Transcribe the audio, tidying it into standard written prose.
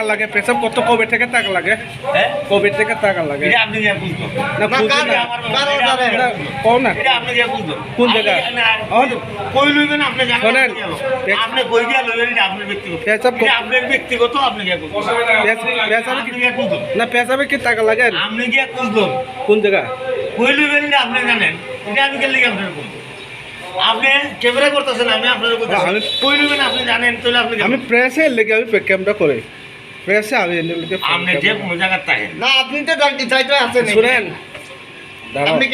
টাকা লাগে পেশাব কত কবে থেকে টাকা লাগে হ্যাঁ কবে থেকে টাকা লাগে এটা আপনি যা বুঝতো না বুঝি না কোন না এটা আপনি যা বুঝতো কোন জায়গা কই লইবেন আপনি জানেন শোনেন আপনি কই গিয়া লইবেন এটা আপনার ব্যক্তিগত পেশাব এটা আপনার ব্যক্তিগত আপনি গিয়া বুঝতো পেশাবে আপনি গিয়া বুঝতো না পেশাবে কি টাকা লাগে আপনি গিয়া বুঝতো কোন জায়গা কই লইবেন এটা আপনি জানেন এটা আমি গেলে আপনার বলবো আপনি ক্যামেরা করতেছেন আমি আপনার বলতেছি কই লইবেন আপনি জানেন তাহলে আপনি আমি প্রেসে লেগে আমি ক্যামেরা করে প্রেসে আমি আপনি যে জায়গা থাকে না আপনি তো ডাক্তার চাইতে আছেন শুনেন আপনি